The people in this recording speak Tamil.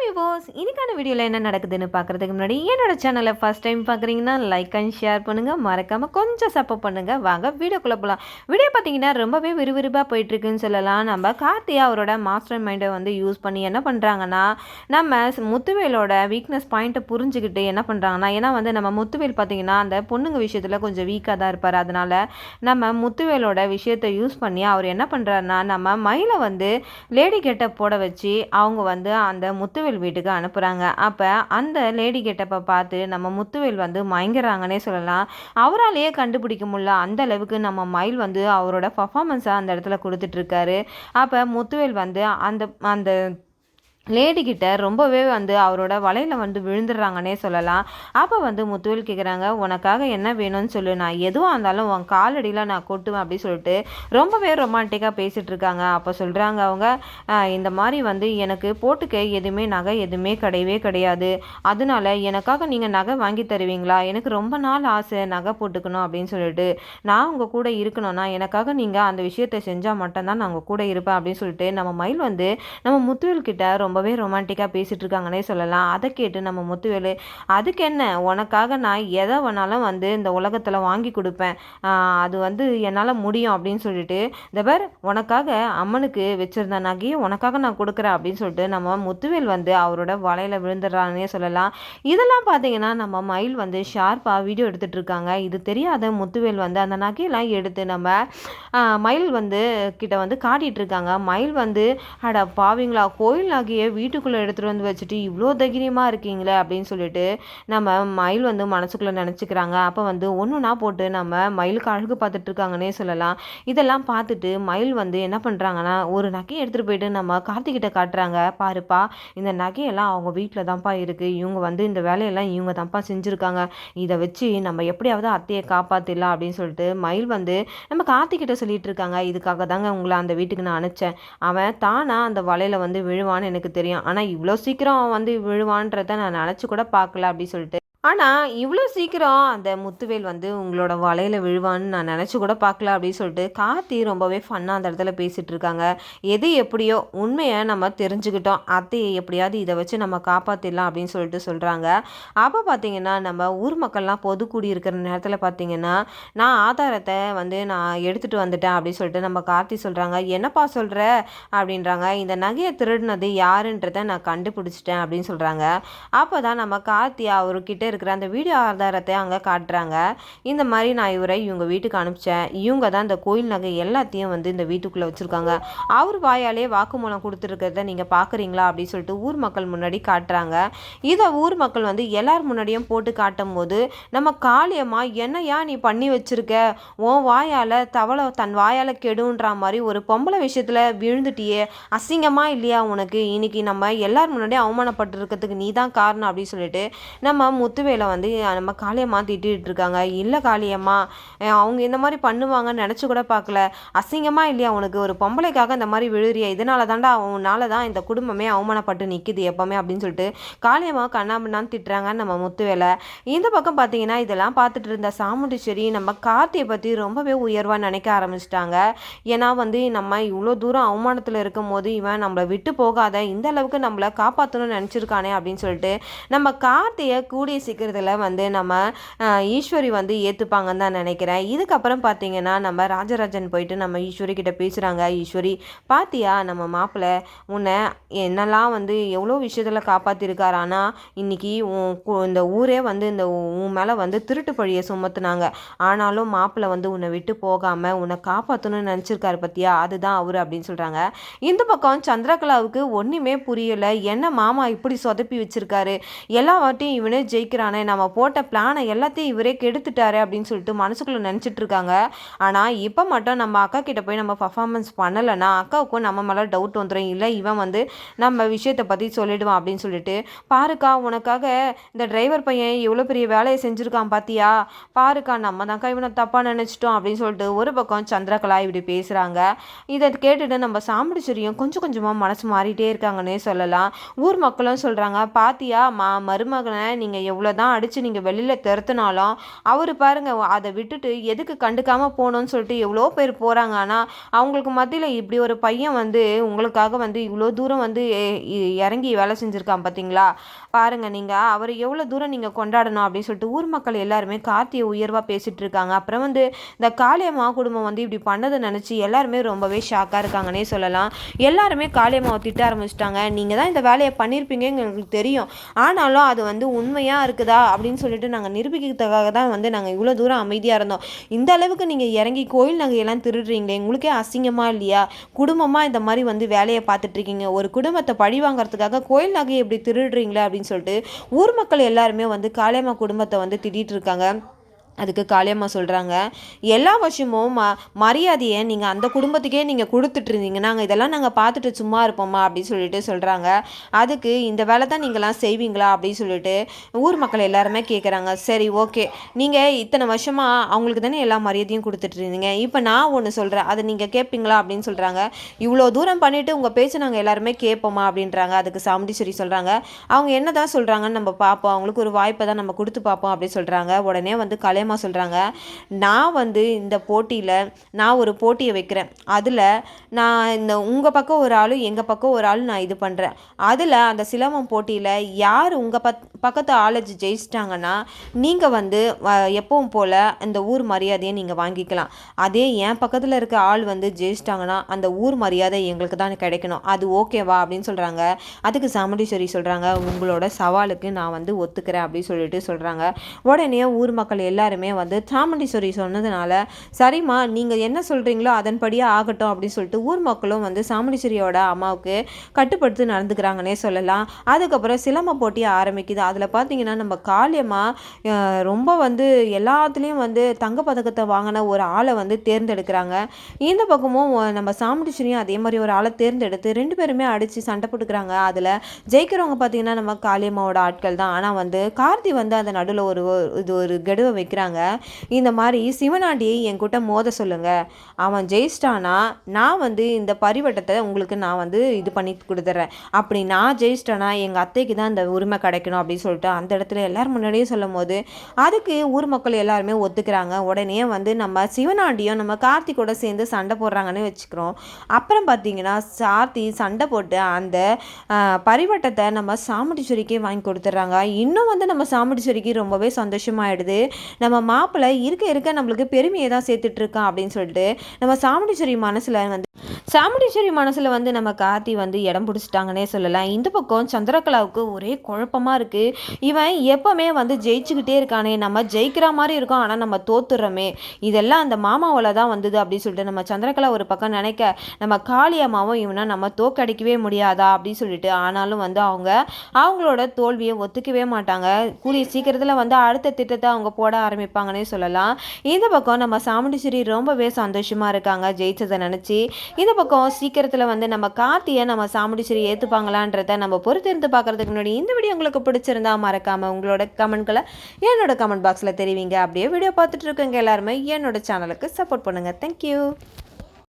வியூவர்ஸ், இன்னைக்கான வீடியோவில் என்ன நடக்குதுன்னு பார்க்குறதுக்கு முன்னாடி என்னோட சேனலை ஃபஸ்ட் டைம் பார்க்குறீங்கன்னா லைக் அண்ட் ஷேர் பண்ணுங்கள், மறக்காமல் கொஞ்சம் சப்போர்ட் பண்ணுங்கள். வாங்க வீடியோக்குள்ளே போகலாம். வீடியோ பார்த்தீங்கன்னா ரொம்பவே விறுவிறுப்பாக போயிட்டுருக்குன்னு சொல்லலாம். நம்ம கார்த்தியா அவரோட மாஸ்டர் மைண்டை வந்து யூஸ் பண்ணி என்ன பண்ணுறாங்கன்னா, நம்ம முத்துவேலோட வீக்னஸ் பாயிண்ட்டை புரிஞ்சுக்கிட்டு என்ன பண்ணுறாங்கன்னா, ஏன்னா வந்து நம்ம முத்துவேல் பார்த்தீங்கன்னா அந்த பொண்ணுங்க விஷயத்தில் கொஞ்சம் வீக்காக தான் இருப்பார். அதனால் நம்ம முத்துவேலோட விஷயத்தை யூஸ் பண்ணி அவர் என்ன பண்ணுறாருன்னா, நம்ம மயிலை வந்து லேடி கெட்டப் போட வச்சு அவங்க வந்து அந்த முத்துவேல் வீட்டுக்கு அனுப்புகிறாங்க. அப்போ அந்த லேடி கெட்டப்பை பார்த்து நம்ம முத்துவேல் வந்து மயங்குறாங்கன்னே சொல்லலாம். அவராலேயே கண்டுபிடிக்க முடியல, அந்த அளவுக்கு நம்ம மயில் வந்து அவரோட பர்ஃபார்மன்ஸை அந்த இடத்துல கொடுத்துட்ருக்காரு. அப்போ முத்துவேல் வந்து அந்த அந்த லேடிக்கிட்ட ரொம்பவே வந்து அவரோட வலையில் வந்து விழுந்துடுறாங்கன்னே சொல்லலாம். அப்போ வந்து முத்துவேல் கேட்குறாங்க, உனக்காக என்ன வேணும்னு சொல்லு, நான் எதுவாக இருந்தாலும் உன் காலடியில் நான் கொட்டுவேன் அப்படின்னு சொல்லிட்டு ரொம்பவே ரொமான்டிக்காக பேசிகிட்டு இருக்காங்க. அப்போ சொல்கிறாங்க அவங்க, இந்த மாதிரி வந்து எனக்கு போட்டுக்க எதுவுமே நகை எதுவுமே கிடையவே கிடையாது, அதனால எனக்காக நீங்கள் நகை வாங்கி தருவீங்களா? எனக்கு ரொம்ப நாள் ஆசை நகை போட்டுக்கணும் அப்படின்னு சொல்லிட்டு, நான் உங்கள் கூட இருக்கணும்னா எனக்காக நீங்கள் அந்த விஷயத்தை செஞ்சால் மட்டும்தான் நான் உங்கள் கூட இருப்பேன் அப்படின்னு சொல்லிட்டு நம்ம மயில் வந்து நம்ம முத்துவேல் கிட்ட ரொம்பவே ரொமான்டிக்காக பேசிகிட்டு இருக்காங்கன்னே சொல்லலாம். அதை கேட்டு நம்ம முத்துவேலு, அதுக்கு என்ன, உனக்காக நான் எதை வேணாலும் வந்து இந்த உலகத்தில் வாங்கி கொடுப்பேன், அது வந்து என்னால் முடியும் அப்படின்னு சொல்லிட்டு, இந்த பேர் உனக்காக அம்மனுக்கு வச்சுருந்த நகையை உனக்காக நான் கொடுக்குறேன் அப்படின்னு சொல்லிட்டு நம்ம முத்துவேல் வந்து அவரோட வலையில் விழுந்துடுறாங்கன்னே சொல்லலாம். இதெல்லாம் பார்த்தீங்கன்னா நம்ம மயில் வந்து ஷார்ப்பாக வீடியோ எடுத்துகிட்டு இருக்காங்க. இது தெரியாத முத்துவேல் வந்து அந்த நகையெல்லாம் எடுத்து நம்ம மயில் வந்து கிட்ட வந்து காட்டிகிட்டு இருக்காங்க. மயில் வந்து, அட பாவீங்களா, கோயில் நகையை வீட்டுக்குள்ளே எடுத்துகிட்டு வந்து வச்சுட்டு இவ்வளோ தைரியமாக இருக்கீங்களே அப்படின்னு சொல்லிட்டு நம்ம மயில் வந்து மனசுக்குள்ளே நினச்சிக்கிறாங்க. அப்போ வந்து ஒன்றுனா போட்டு நம்ம மயிலுக்கு அழகு பார்த்துட்டு இருக்காங்கன்னே சொல்லலாம். இதெல்லாம் பார்த்துட்டு மயில் வந்து என்ன பண்ணுறாங்கன்னா, ஒரு நகையை எடுத்துகிட்டு போயிட்டு நம்ம கார்த்திகிட்ட காட்டுறாங்க. பாருப்பா, இந்த நகையெல்லாம் அவங்க வீட்டில் தான்ப்பா இருக்குது, இவங்க வந்து இந்த வேலையெல்லாம் இவங்க தான்ப்பா செஞ்சுருக்காங்க, இதை வச்சு நம்ம எப்படியாவது அத்தையை காப்பாற்றிடலாம் அப்படின்னு சொல்லிட்டு மயில் வந்து நம்ம கார்த்திகிட்ட சொல்லிட்டு இருக்காங்க. இதுக்காக தாங்க உங்களை அந்த வீட்டுக்கு நான் அனுப்பிச்சேன், அவன் தானா அந்த வலையில் வந்து விழுவான்னு எனக்கு தெரியும், ஆனால் இவ்வளோ சீக்கிரம் அவன் வந்து விழுவான்றதை நான் நினச்சி கூட பார்க்கல அப்படி சொல்லிட்டு, ஆனால் இவ்வளோ சீக்கிரம் அந்த முத்துவேல் வந்து உங்களோட வலையில் விழுவான்னு நான் நினச்சி கூட பார்க்கல அப்படின்னு சொல்லிட்டு கார்த்தி ரொம்பவே ஃபன்னாக அந்த இடத்துல பேசிகிட்டு இருக்காங்க. எது எப்படியோ உண்மையை நம்ம தெரிஞ்சுக்கிட்டோம், அத்தையை எப்படியாவது இதை வச்சு நம்ம காப்பாற்றிடலாம் அப்படின்னு சொல்லிட்டு சொல்கிறாங்க. அப்போ பார்த்தீங்கன்னா நம்ம ஊர் மக்கள்லாம் பொது கூடி இருக்கிற நேரத்தில் பார்த்தீங்கன்னா, நான் ஆதாரத்தை வந்து நான் எடுத்துகிட்டு வந்துட்டேன் அப்படின்னு சொல்லிட்டு நம்ம கார்த்தி சொல்கிறாங்க. என்னப்பா சொல்கிற அப்படின்றாங்க. இந்த நகையை திருடினது யாருன்றதை நான் கண்டுபிடிச்சிட்டேன் அப்படின்னு சொல்கிறாங்க. அப்போ தான் நம்ம கார்த்தி அவர்கிட்ட இருக்கிற அந்த வீடியோ ஆதாரத்தை அங்கே காட்டுறாங்க. இந்த மாதிரி நான் இவங்க வீட்டுக்கு அனுப்பிச்சேன், இவங்க தான் இந்த கோயில் நகை எல்லாத்தையும் வந்து இந்த வீட்டுக்குள்ளே வச்சுருக்காங்க, அவர் வாயாலே வாக்குமூலம் கொடுத்துருக்கிறத நீங்கள் பார்க்குறீங்களா அப்படின்னு சொல்லிட்டு ஊர் மக்கள் முன்னாடி காட்டுறாங்க. இதை ஊர் மக்கள் வந்து எல்லார் முன்னாடியும் போட்டு காட்டும் போது நம்ம காளியம்மா, என்னையா நீ பண்ணி வச்சுருக்க, உன் வாயால் தவளை தன் வாயால் கெடுன்ற மாதிரி ஒரு பொம்பளை விஷயத்தில் விழுந்துட்டியே, அசிங்கமாக இல்லையா உனக்கு, இன்னைக்கு நம்ம எல்லார் முன்னாடியும் அவமானப்பட்டிருக்கிறதுக்கு நீ தான் காரணம் அப்படின்னு சொல்லிட்டு நம்ம முத்துவேலை வந்து நம்ம காளியம்மா திட்டிகிட்டு இருக்காங்க. இல்லை காளியம்மா, அவங்க இந்த மாதிரி பண்ணுவாங்கன்னு நினச்சி கூட பார்க்கல, அசிங்கமாக இல்லையா உனக்கு, ஒரு பொம்பளைக்காக இந்த மாதிரி விழுறியா, இதனால தான்டா அவனால தான் இந்த குடும்பமே அவமானப்பட்டு நிற்குது எப்போவுமே அப்படின்னு சொல்லிட்டு காளியம்மா கண்ணாமண்ணான்னு திட்டுறாங்க நம்ம முத்துவேலை. இந்த பக்கம் பார்த்தீங்கன்னா இதெல்லாம் பார்த்துட்டு இருந்த சாமுண்டீஸ்வரி நம்ம கார்த்தியை பற்றி ரொம்பவே உயர்வாக நினைக்க ஆரம்பிச்சிட்டாங்க. ஏன்னா வந்து நம்ம இவ்வளோ தூரம் அவமானத்தில் இருக்கும் போது இவன் நம்மளை விட்டு போகாத, இந்த அளவுக்கு நம்மளை காப்பாற்றணும்னு நினச்சிருக்கானே அப்படின்னு சொல்லிட்டு நம்ம கார்த்தியை கூடிய சீக்கிரத்தில் வந்து நம்ம ஈஸ்வரி வந்து ஏற்றுப்பாங்கன்னு தான் நினைக்கிறேன். இதுக்கப்புறம் பார்த்தீங்கன்னா நம்ம ராஜராஜன் போயிட்டு நம்ம ஈஸ்வரி கிட்ட பேசுகிறாங்க. ஈஸ்வரி, பாத்தியா நம்ம மாப்பிள்ளை உன்னை என்னெல்லாம் வந்து எவ்வளோ விஷயத்தில் காப்பாற்றிருக்காரு, ஆனால் இன்னைக்கு இந்த ஊரே வந்து இந்த உன் மேலே வந்து திருட்டு பழியை சுமத்துனாங்க, ஆனாலும் மாப்பிள்ளை வந்து உன்னை விட்டு போகாமல் உன்னை காப்பாற்றணும்னு நினச்சிருக்காரு பத்தியா, அதுதான் அவர் அப்படின்னு சொல்கிறாங்க. இந்த பக்கம் சந்திரகலாவுக்கு ஒன்றுமே புரியலை, என்ன மாமா இப்படி சொதப்பி வச்சுருக்காரு, எல்லா வாட்டியும் இவனே ஜெயிக்கிறானே, நம்ம போட்ட பிளானை எல்லாத்தையும் இவரே கெடுத்துட்டாரு அப்படின்னு சொல்லிட்டு மனசுக்குள்ளே நினச்சிட்டு இருக்காங்க. ஆனால் இப்போ மட்டும் நம்ம அக்கா கிட்ட போய் நம்ம பர்ஃபார்மன்ஸ் பண்ணலைன்னா அக்காவுக்கும் நம்ம மேலே டவுட் வந்துடும், இல்லை இவன் வந்து நம்ம விஷயத்தை பற்றி சொல்லிடுவான் அப்படின்னு சொல்லிட்டு, பாருக்கா உனக்காக இந்த டிரைவர் பையன் எவ்வளோ பெரிய வேலையை செஞ்சுருக்கான் பாத்தியா, பாருக்கா நம்ம தான்க்கா இவனை தப்பாக நினச்சிட்டோம் அப்படின்னு சொல்லிட்டு ஒரு பக்கம் சந்திரகலா இப்படி பேசுகிறாங்க. இதை கேட்டுட்டு நம்ம சாமுண்டீஸ்வரியும் கொஞ்சம் கொஞ்சமாக மனசு மாறிட்டே இருக்காங்கன்னே சொல்லலாம். ஊர் மக்களும் சொல்கிறாங்க, பாத்தியா மருமகனை நீங்கள் எவ்வளோ எவ்வளோதான் அடித்து நீங்கள் வெளியில் துரத்துனாலும் அவர் பாருங்கள் அதை விட்டுட்டு எதுக்கு கண்டுக்காமல் போகணுன்னு சொல்லிட்டு எவ்வளோ பேர் போகிறாங்க. ஆனால் அவங்களுக்கு மத்தியில் இப்படி ஒரு பையன் வந்து உங்களுக்காக வந்து இவ்வளோ தூரம் வந்து இறங்கி வேலை செஞ்சுருக்கான் பார்த்தீங்களா. பாருங்கள் நீங்கள் அவர் எவ்வளோ தூரம் நீங்கள் கொண்டாடணும் அப்படின்னு சொல்லிட்டு ஊர் மக்கள் எல்லாருமே கார்த்தியை உயர்வாக பேசிகிட்டு இருக்காங்க. அப்புறம் வந்து இந்த காளியம்மா குடும்பம் வந்து இப்படி பண்ணதை நினச்சி எல்லாருமே ரொம்பவே ஷாக்காக இருக்காங்கன்னே சொல்லலாம். எல்லாருமே காளியம்மாவை திட்ட ஆரம்பிச்சிட்டாங்க. நீங்கள் தான் இந்த வேலையை பண்ணியிருப்பீங்கன்னு எங்களுக்கு தெரியும், ஆனாலும் அது வந்து உண்மையாக இருக்குதா அப்படின்னு சொல்லிட்டு நாங்கள் நிரூபிக்கிறதுக்காக தான் வந்து நாங்கள் இவ்வளோ தூரம் அமைதியாக இருந்தோம். இந்த அளவுக்கு நீங்கள் இறங்கி கோயில் நகையெல்லாம் திருடுறீங்களே, உங்களுக்கே அசிங்கமாக இல்லையா? குடும்பமாக இந்த மாதிரி வந்து வேலையை பார்த்துட்ருக்கீங்க, ஒரு குடும்பத்தை பழி வாங்கிறதுக்காக கோயில் நகையை இப்படி திருடுறீங்களே அப்படின்னு சொல்லிட்டு ஊர் மக்கள் எல்லாருமே வந்து காளியம்மா குடும்பத்தை வந்து திட்டிகிட்டு இருக்காங்க. அதுக்கு காளியம்மா சொல்கிறாங்க, எல்லா வருஷமும் மரியாதையை நீங்கள் அந்த குடும்பத்துக்கே நீங்கள் கொடுத்துட்ருந்தீங்க, நாங்கள் இதெல்லாம் நாங்கள் பார்த்துட்டு சும்மா இருப்போம்மா அப்படின்னு சொல்லிட்டு சொல்கிறாங்க. அதுக்கு இந்த வேலை தான் நீங்களாம் செய்வீங்களா அப்படின்னு சொல்லிட்டு ஊர் மக்கள் எல்லாருமே கேட்குறாங்க. சரி ஓகே, நீங்கள் இத்தனை வருஷமாக அவங்களுக்கு தானே எல்லா மரியாதையும் கொடுத்துட்ருந்தீங்க, இப்போ நான் ஒன்று சொல்கிறேன், அதை நீங்கள் கேட்பீங்களா அப்படின்னு சொல்கிறாங்க. இவ்வளோ தூரம் பண்ணிவிட்டு உங்கள் பேச்சை நாங்கள் எல்லாருமே கேட்போமா அப்படின்றாங்க. அதுக்கு சாமுண்டீஸ்வரி சொல்கிறாங்க, அவங்க என்ன தான் சொல்கிறாங்கன்னு நம்ம பார்ப்போம், அவங்களுக்கு ஒரு வாய்ப்பை தான் நம்ம கொடுத்து பார்ப்போம் அப்படின்னு சொல்கிறாங்க. உடனே வந்து சொல்கிறாங்க, நான் வந்து இந்த போட்டியில் நான் ஒரு போட்டியை வைக்கிறேன், அதில் நான் இந்த உங்கள் பக்கம் ஒரு ஆள் எங்கள் பக்கம் ஒரு ஆள் நான் இது பண்ணுறேன், அதில் அந்த சிலம்பம் போட்டியில் யார் உங்கள் பக்கத்து ஆளை ஜெயிச்சிட்டாங்கன்னா நீங்கள் வந்து எப்பவும் போல் இந்த ஊர் மரியாதையை நீங்கள் வாங்கிக்கலாம், அதே என் பக்கத்தில் இருக்க ஆள் வந்து ஜெயிச்சிட்டாங்கன்னா அந்த ஊர் மரியாதை எங்களுக்கு தான் கிடைக்கணும், அது ஓகேவா அப்படின்னு சொல்கிறாங்க. அதுக்கு சாமுண்டீஸ்வரி சொல்கிறாங்க, உங்களோட சவாலுக்கு நான் வந்து ஒத்துக்கிறேன் அப்படின்னு சொல்லிட்டு சொல்கிறாங்க. உடனே ஊர் மக்கள் எல்லாருமே வந்து சாமுண்டீஸ்வரி சொன்னதுனால சரிம்மா நீங்கள் என்ன சொல்கிறீங்களோ அதன்படியே ஆகட்டும் அப்படின்னு சொல்லிட்டு ஊர் மக்களும் வந்து சாமுண்டீஸ்வரியோட அம்மாவுக்கு கட்டுப்படுத்தி நடந்துக்கிறாங்கன்னே சொல்லலாம். அதுக்கப்புறம் சிலம்ப போட்டி ஆரம்பிக்குது. அதில் பார்த்தீங்கன்னா நம்ம காளியம்மா ரொம்ப வந்து எல்லாத்துலேயும் வந்து தங்கப்பதக்கத்தை வாங்கின ஒரு ஆளை வந்து தேர்ந்தெடுக்கிறாங்க. இந்த பக்கமும் நம்ம சாமுண்டீஸ்வரியும் அதே மாதிரி ஒரு ஆளை தேர்ந்தெடுத்து 2 பேருமே அடித்து சண்டை போட்டுக்கிறாங்க. அதில் ஜெயிக்கிறவங்க பார்த்தீங்கன்னா நம்ம காளியம்மாவோட ஆட்கள் தான். ஆனால் வந்து கார்த்தி வந்து அந்த நடுவில் ஒரு கெடுவை வைக்கிறாங்க. இந்த மாதிரி சிவனாண்டியை என்கிட்ட மோத சொல்லுங்க, அவன் ஜெயிச்சிட்டானா நான் வந்து இந்த பரிவட்டத்தை உங்களுக்கு நான் வந்து இது பண்ணி கொடுத்துட்றேன், அப்படி நான் ஜெயிச்சிட்டேனா எங்கள் அத்தைக்கு தான் இந்த உரிமை கிடைக்கணும் அப்படின்னு சொல்லிட்டு அந்த இடத்துல எல்லாரும் முன்னாடியே சொல்லும் போது அதுக்கு ஊர் மக்கள் எல்லாருமே ஒத்துக்கிறாங்க. உடனே வந்து நம்ம சிவனாண்டியும் நம்ம கார்த்திகோட சேர்ந்து சண்டை போடுறாங்கன்னு வச்சுக்கிறோம். அப்புறம் பார்த்தீங்கன்னா கார்த்தி சண்டை போட்டு அந்த பரிவட்டத்தை நம்ம சாமுண்டீஸ்வரிக்கே வாங்கி கொடுத்துட்றாங்க. இன்னும் வந்து நம்ம சாமுண்டீஸ்வரிக்கு ரொம்பவே சந்தோஷமாயிடுது. நம்ம மாப்பிள்ளை இருக்க நம்மளுக்கு பெருமையை தான் சேர்த்துட்ருக்கான் அப்படின்னு சொல்லிட்டு நம்ம சாமுண்டீஸ்வரி மனசில் வந்து நம்ம கார்த்தி வந்து இடம் பிடிச்சிட்டாங்கன்னே சொல்லலாம். இந்த பக்கம் சந்திரகலாவுக்கு ஒரே குழப்பமாக இருக்குது. இவன் எப்போவுமே வந்து ஜெயிச்சுக்கிட்டே இருக்கானே, நம்ம ஜெயிக்கிற மாதிரி இருக்கோம் ஆனால் நம்ம தோத்துடுறோமே, இதெல்லாம் அந்த மாமாவில் தான் வந்தது அப்படின்னு சொல்லிட்டு நம்ம சந்திரகலா ஒரு பக்கம் நினைக்க, நம்ம காளியம்மாவும் இவனை நம்ம தோக்கடிக்கவே முடியாதா அப்படின்னு சொல்லிட்டு ஆனாலும் வந்து அவங்களோட தோல்வியை ஒத்துக்கவே மாட்டாங்க. கூடிய சீக்கிரத்தில் வந்து அடுத்த திட்டத்தை அவங்க போட ஆரம்பிப்பாங்கன்னே சொல்லலாம். இந்த பக்கம் நம்ம சாமுண்டீஸ்வரி ரொம்பவே சந்தோஷமாக இருக்காங்க ஜெயிச்சதை நினச்சி. இந்த பக்கம் சீக்கிரத்தில் வந்து நம்ம கார்த்தியை நம்ம சாமுண்டீஸ்வரி ஏற்றுப்பாங்களான்றதை நம்ம பொறுத்திருந்து பார்க்குறதுக்கு முன்னாடி இந்த வீடியோ உங்களுக்கு பிடிச்சிருந்தா மறக்காமல் உங்களோட கமெண்ட்களை என்னோட கமெண்ட் பாக்ஸில் தெரிவிங்க. அப்படியே வீடியோ பார்த்துட்டு இருக்கவங்க எல்லாருமே என்னோட சேனலுக்கு சப்போர்ட் பண்ணுங்கள். தேங்க்யூ.